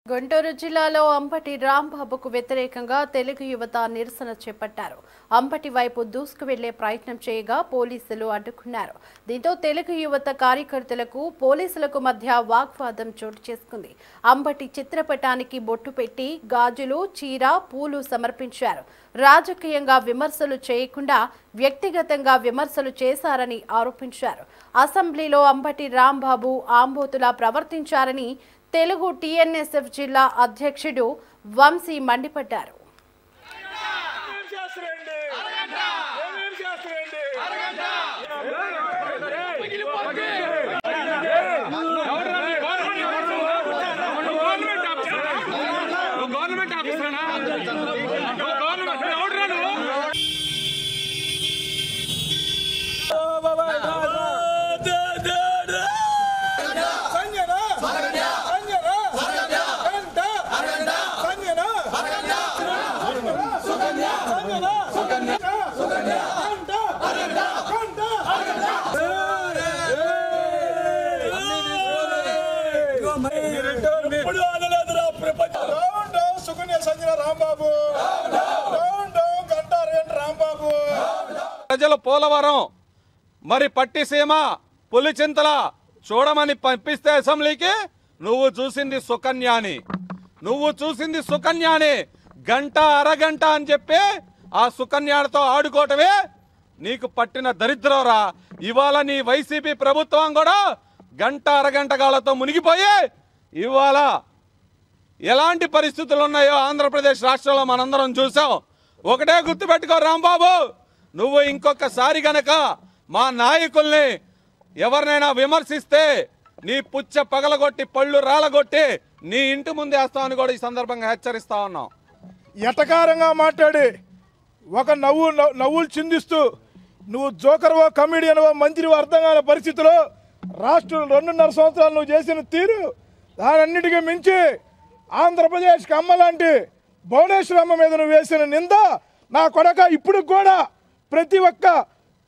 గుంటూరు జిల్లాలో అంబటి రాంబాబుకు వ్యతిరేకంగా తెలుగు యువత నిరసన చేపట్టారు. అంబటి వైపు దూసుకు వెళ్లే ప్రయత్నం చేయగా పోలీసులు అడ్డుకున్నారు. దీంతో తెలుగు యువత కార్యకర్తలకు పోలీసులకు మధ్య వాగ్వాదం చోటు చేసుకుంది. అంబటి చిత్రపటానికి బొట్టు పెట్టి గాజులు, చీర, పూలు సమర్పించారు. రాజకీయంగా విమర్శలు చేయకుండా వ్యక్తిగతంగా విమర్శలు చేశారని ఆరోపించారు. అసెంబ్లీలో అంబటి రాంబాబు ఆంబోతులా ప్రవర్తించారని తెలుగు టీఎన్ఎస్ఎఫ్ జిల్లా అధ్యక్షుడు వంశీ మండిపడ్డారు. ప్రజల పోలవరం మరి పట్టిసీమ పులిచింతల చూడమని పంపిస్తే అసెంబ్లీకి నువ్వు చూసింది సుకన్యాని గంట అరగంట అని చెప్పి ఆ సుకన్యాతో ఆడుకోవటమే నీకు పట్టిన దరిద్రంరా. ఇవాళ నీ వైసీపీ ప్రభుత్వం కూడా గంట అరగంట గాలతో మునిగిపోయి ఇవాళ ఎలాంటి పరిస్థితులు ఉన్నాయో ఆంధ్రప్రదేశ్ రాష్ట్రంలో మనందరం చూసాం. ఒకటే గుర్తుపెట్టుకో రాంబాబు, నువ్వు ఇంకొకసారి గనక మా నాయకుల్ని ఎవరినైనా విమర్శిస్తే నీ పుచ్చ పగలగొట్టి పళ్ళు రాలగొట్టి నీ ఇంటి ముందు వేస్తామని కూడా ఈ సందర్భంగా హెచ్చరిస్తా ఉన్నాం. ఎటకారంగా మాట్లాడి ఒక నవ్వులు చిందిస్తూ నువ్వు జోకర్వో కమిడియన్వో మంత్రివో అర్థం కాని పరిస్థితిలో రాష్ట్రం 2.5 సంవత్సరాలు నువ్వు చేసిన తీరు దానన్నిటికీ మించి ఆంధ్రప్రదేశ్కి అమ్మ లాంటి భువనేశ్వరమ్మ మీద నువ్వు వేసిన నింద నా కొడక ఇప్పుడు కూడా ప్రతి ఒక్క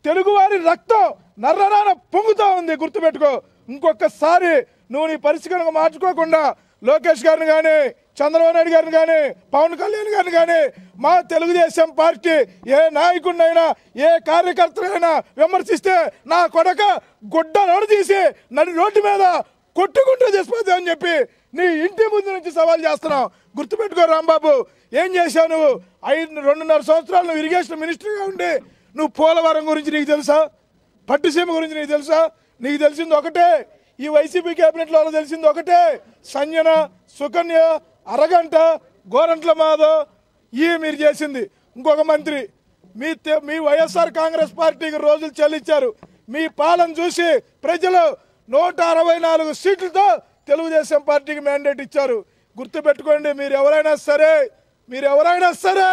తెలుగువారి రక్తం నర్రనాన పొంగుతూ ఉంది. గుర్తుపెట్టుకో, ఇంకొకసారి నువ్వు నీ పరిస్థితిని మార్చుకోకుండా లోకేష్ గారిని కానీ, చంద్రబాబు నాయుడు గారిని కానీ, పవన్ కళ్యాణ్ గారిని కానీ, మా తెలుగుదేశం పార్టీ ఏ నాయకుడినైనా ఏ కార్యకర్తనైనా విమర్శిస్తే నా కొడక గుడ్డ నడితీసి నడి రోడ్డు మీద కొట్టుకుంటూ చేసిపోతావు అని చెప్పి నీ ఇంటి ముందు నుంచి సవాల్ చేస్తున్నావు. గుర్తుపెట్టుకో రాంబాబు, ఏం చేశావు నువ్వు? 2.5 సంవత్సరాలు నువ్వు ఇరిగేషన్ మినిస్టర్గా ఉండి నువ్వు పోలవరం గురించి నీకు తెలుసా? పట్టిసీమ గురించి నీకు తెలుసా? నీకు తెలిసింది ఒకటే, ఈ వైసీపీ క్యాబినెట్లో తెలిసింది ఒకటే, సంజన, సుకన్య, అరగంట, గోరంట్ల మాధవ్, ఇవి మీరు చేసింది. ఇంకొక మంత్రి మీ వైఎస్ఆర్ కాంగ్రెస్ పార్టీకి రోజులు చెల్లించారు. మీ పాలన చూసి ప్రజలు 164 సీట్లతో తెలుగుదేశం పార్టీకి మ్యాండేట్ ఇచ్చారు. గుర్తుపెట్టుకోండి, మీరు ఎవరైనా సరే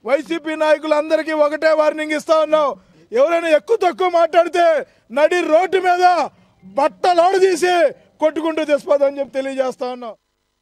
వైసీపీ నాయకులందరికీ ఒకటే వార్నింగ్ ఇస్తా ఉన్నాం. ఎవరైనా ఎక్కువ తక్కువ మాట్లాడితే నడి రోడ్డు మీద బట్టలోడు తీసి కొట్టుకుంటూ తెచ్చిపోతామని చెప్పి తెలియజేస్తా ఉన్నాం.